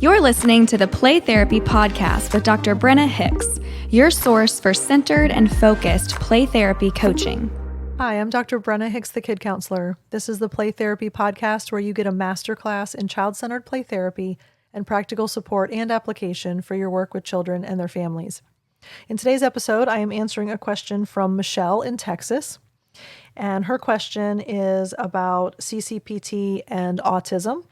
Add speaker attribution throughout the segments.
Speaker 1: You're listening to the Play Therapy Podcast with Dr. Brenna Hicks, your source for centered and focused play therapy coaching.
Speaker 2: Hi, I'm Dr. Brenna Hicks, the Kid Counselor. This is the Play Therapy Podcast where you get a masterclass in child-centered play therapy and practical support and application for your work with children and their families. In today's episode, I am answering a question from Michelle in Texas. And her question is about CCPT and autism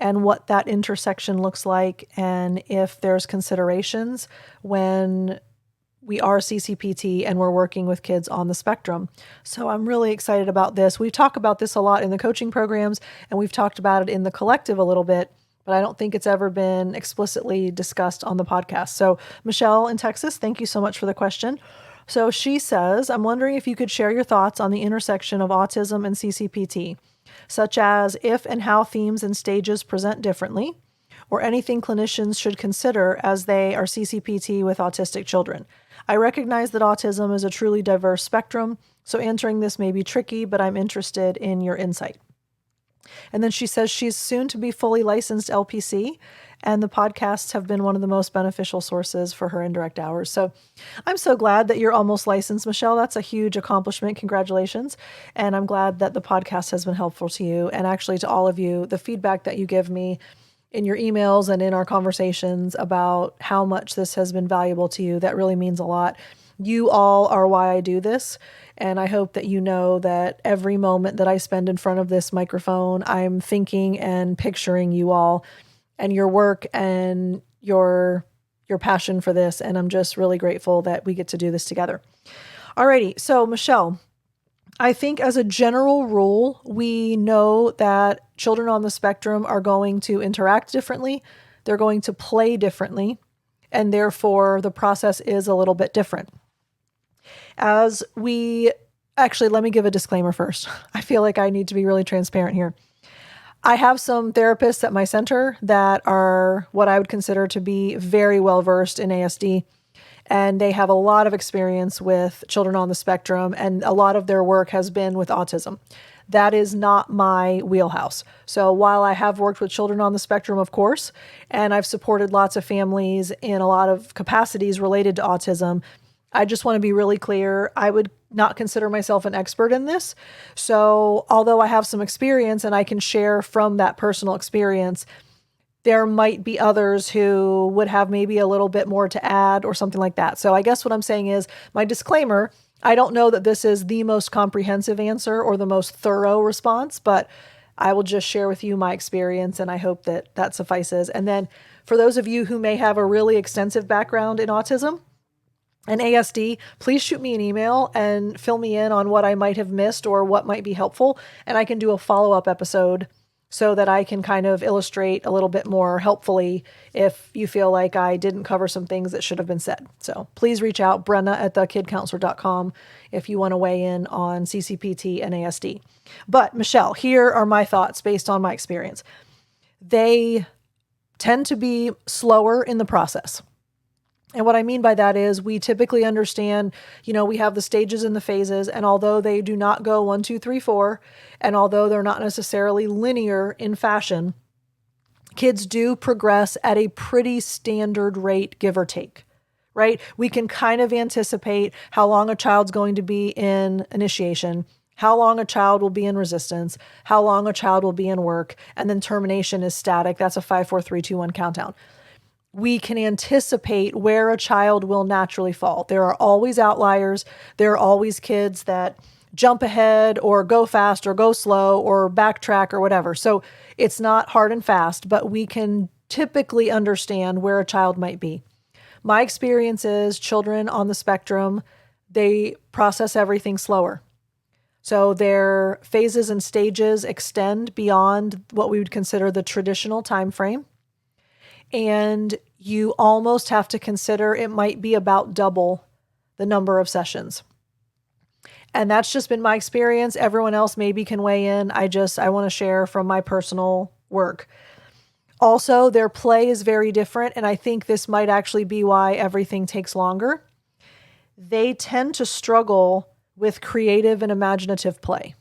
Speaker 2: and what that intersection looks like, and if there's considerations when we are CCPT and we're working with kids on the spectrum. So I'm really excited about this. We talk about this a lot in the coaching programs, and we've talked about it in the collective a little bit, but I don't think it's ever been explicitly discussed on the podcast. So Michelle in Texas, thank you so much for the question. So she says, I'm wondering if you could share your thoughts on the intersection of autism and CCPT, such as if and how themes and stages present differently, or anything clinicians should consider as they are CCPT with autistic children. I recognize that autism is a truly diverse spectrum, so answering this may be tricky, but I'm interested in your insight. And then she says she's soon to be fully licensed LPC, and the podcasts have been one of the most beneficial sources for her indirect hours. So I'm so glad that you're almost licensed, Michelle. That's a huge accomplishment. Congratulations. And I'm glad that the podcast has been helpful to you, and actually to all of you. The feedback that you give me in your emails and in our conversations about how much this has been valuable to you, that really means a lot. You all are why I do this. And I hope that you know that every moment that I spend in front of this microphone, I'm thinking and picturing you all and your work and your passion for this. And I'm just really grateful that we get to do this together. Alrighty. So Michelle, I think as a general rule, we know that children on the spectrum are going to interact differently. They're going to play differently. And therefore the process is a little bit different. Let me give a disclaimer first. I feel like I need to be really transparent here. I have some therapists at my center that are what I would consider to be very well versed in ASD, and they have a lot of experience with children on the spectrum, and a lot of their work has been with autism. That is not my wheelhouse. So while I have worked with children on the spectrum, of course, and I've supported lots of families in a lot of capacities related to autism, I just want to be really clear. I would not consider myself an expert in this. So although I have some experience and I can share from that personal experience, there might be others who would have maybe a little bit more to add or something like that. So I guess what I'm saying is my disclaimer, I don't know that this is the most comprehensive answer or the most thorough response, but I will just share with you my experience, and I hope that that suffices. And then for those of you who may have a really extensive background in autism and ASD, please shoot me an email and fill me in on what I might have missed or what might be helpful. And I can do a follow-up episode so that I can kind of illustrate a little bit more helpfully if you feel like I didn't cover some things that should have been said. So please reach out, Brenna@thekidcounselor.com, if you want to weigh in on CCPT and ASD. But Michelle, here are my thoughts based on my experience. They tend to be slower in the process. And what I mean by that is we typically understand, we have the stages and the phases, and although they do not go 1, 2, 3, 4, and although they're not necessarily linear in fashion, kids do progress at a pretty standard rate, give or take, right? We can kind of anticipate how long a child's going to be in initiation, how long a child will be in resistance, how long a child will be in work, and then termination is static. That's a 5, 4, 3, 2, 1 countdown. We can anticipate where a child will naturally fall. There are always outliers. There are always kids that jump ahead or go fast or go slow or backtrack or whatever. So it's not hard and fast, but we can typically understand where a child might be. My experience is children on the spectrum, they process everything slower. So their phases and stages extend beyond what we would consider the traditional time frame. And you almost have to consider it might be about double the number of sessions. And that's just been my experience. Everyone else maybe can weigh in. I want to share from my personal work. Also, their play is very different, and I think this might actually be why everything takes longer. They tend to struggle with creative and imaginative play.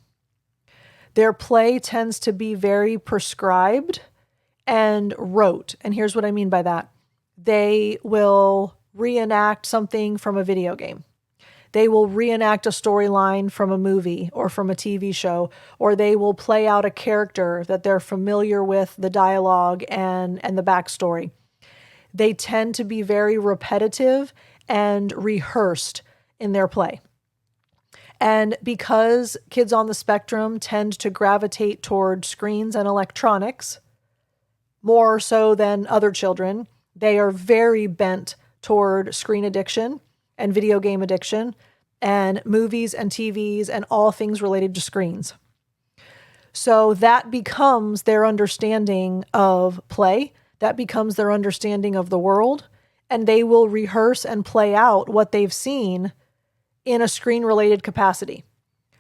Speaker 2: Their play tends to be very prescribed, and rote. And here's what I mean by that. They will reenact something from a video game. They will reenact a storyline from a movie or from a TV show, or they will play out a character that they're familiar with, the dialogue and the backstory. They tend to be very repetitive and rehearsed in their play. And because kids on the spectrum tend to gravitate toward screens and electronics, more so than other children, they are very bent toward screen addiction and video game addiction and movies and TVs and all things related to screens. So that becomes their understanding of play. That becomes their understanding of the world. And they will rehearse and play out what they've seen in a screen-related capacity.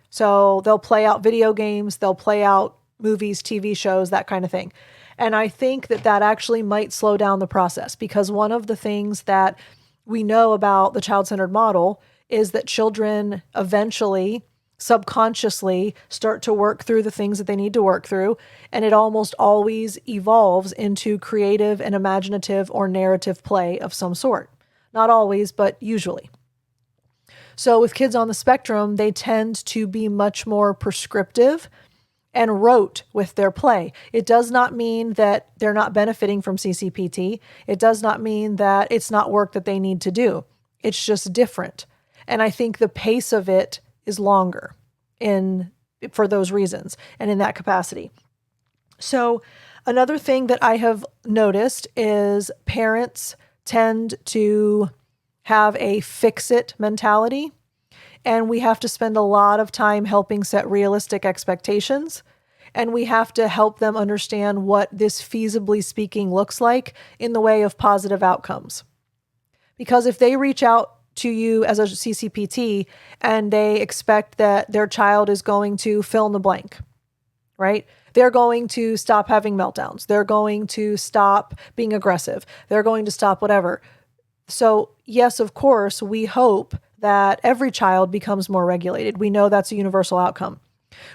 Speaker 2: So they'll play out video games, they'll play out movies, TV shows, that kind of thing. And I think that that actually might slow down the process, because one of the things that we know about the child-centered model is that children eventually, subconsciously, start to work through the things that they need to work through, and it almost always evolves into creative and imaginative or narrative play of some sort. Not always, but usually. So with kids on the spectrum, they tend to be much more prescriptive and rote with their play. It does not mean that they're not benefiting from CCPT. It does not mean that it's not work that they need to do. It's just different. And I think the pace of it is longer for those reasons and in that capacity. So another thing that I have noticed is parents tend to have a fix-it mentality, and we have to spend a lot of time helping set realistic expectations, and we have to help them understand what this feasibly speaking looks like in the way of positive outcomes. Because if they reach out to you as a CCPT and they expect that their child is going to fill in the blank, right? They're going to stop having meltdowns. They're going to stop being aggressive. They're going to stop whatever. So yes, of course, we hope that every child becomes more regulated. We know that's a universal outcome.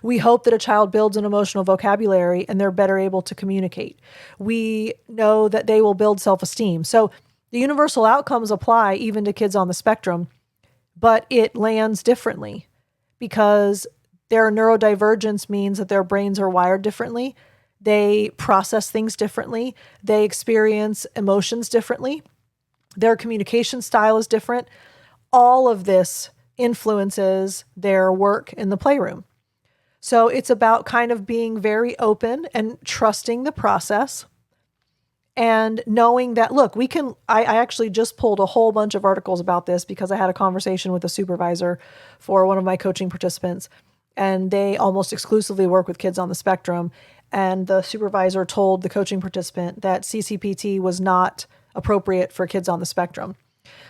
Speaker 2: We hope that a child builds an emotional vocabulary and they're better able to communicate. We know that they will build self-esteem. So the universal outcomes apply even to kids on the spectrum, but it lands differently because their neurodivergence means that their brains are wired differently. They process things differently. They experience emotions differently. Their communication style is different. All of this influences their work in the playroom. So it's about kind of being very open and trusting the process and knowing that, look, I actually just pulled a whole bunch of articles about this because I had a conversation with a supervisor for one of my coaching participants, and they almost exclusively work with kids on the spectrum. And the supervisor told the coaching participant that CCPT was not appropriate for kids on the spectrum.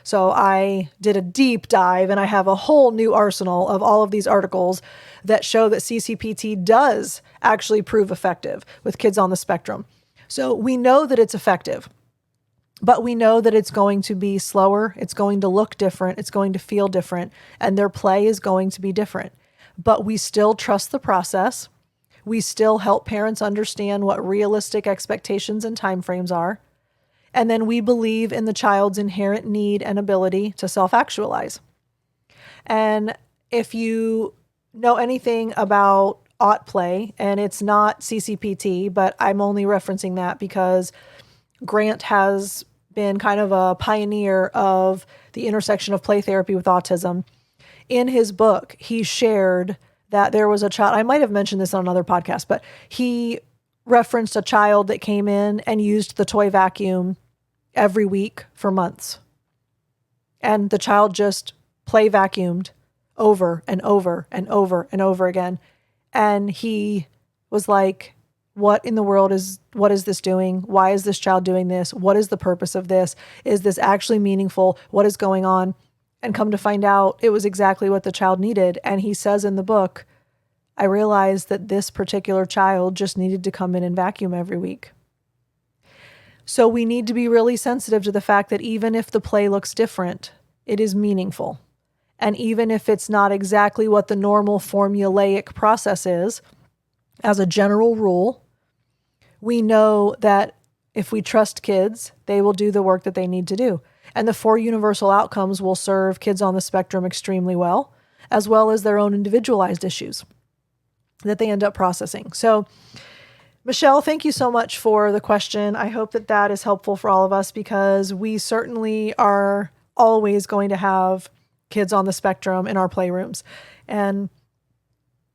Speaker 2: So I did a deep dive, and I have a whole new arsenal of all of these articles that show that CCPT does actually prove effective with kids on the spectrum. So we know that it's effective, but we know that it's going to be slower. It's going to look different. It's going to feel different, and their play is going to be different. But we still trust the process. We still help parents understand what realistic expectations and timeframes are. And then we believe in the child's inherent need and ability to self-actualize. And if you know anything about aut play, and it's not CCPT, but I'm only referencing that because Grant has been kind of a pioneer of the intersection of play therapy with autism. In his book, he shared that there was a child, I might have mentioned this on another podcast, but he referenced a child that came in and used the toy vacuum every week for months. And the child just play vacuumed over and over and over and over again. And he was like, what in the world what is this doing? Why is this child doing this? What is the purpose of this? Is this actually meaningful? What is going on? And come to find out, it was exactly what the child needed. And he says in the book, I realized that this particular child just needed to come in and vacuum every week. So we need to be really sensitive to the fact that even if the play looks different, it is meaningful. And even if it's not exactly what the normal formulaic process is, as a general rule, we know that if we trust kids, they will do the work that they need to do. And the 4 universal outcomes will serve kids on the spectrum extremely well as their own individualized issues that they end up processing. So, Michelle, thank you so much for the question. I hope that that is helpful for all of us, because we certainly are always going to have kids on the spectrum in our playrooms. And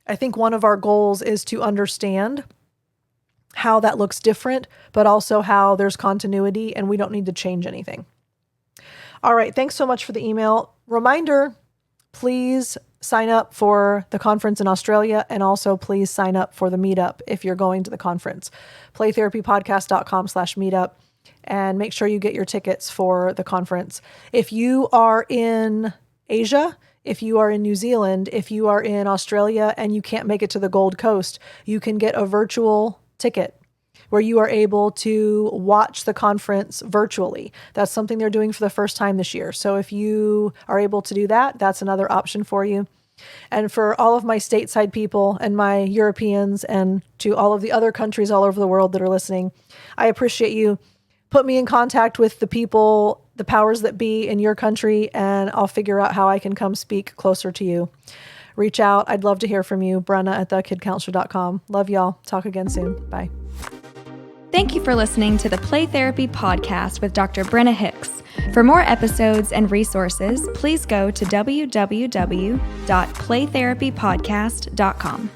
Speaker 2: I think one of our goals is to understand how that looks different, but also how there's continuity and we don't need to change anything. All right. Thanks so much for the email. Reminder, please sign up for the conference in Australia, and also please sign up for the meetup if you're going to the conference. playtherapypodcast.com/meetup, and make sure you get your tickets for the conference. If you are in Asia, if you are in New Zealand, if you are in Australia and you can't make it to the Gold Coast, you can get a virtual ticket where you are able to watch the conference virtually. That's something they're doing for the first time this year. So if you are able to do that, that's another option for you. And for all of my stateside people and my Europeans, and to all of the other countries all over the world that are listening, I appreciate you. Put me in contact with the people, the powers that be in your country, and I'll figure out how I can come speak closer to you. Reach out. I'd love to hear from you. Brenna at thekidcounselor.com. Love y'all. Talk again soon. Bye.
Speaker 1: Thank you for listening to the Play Therapy Podcast with Dr. Brenna Hicks. For more episodes and resources, please go to www.playtherapypodcast.com.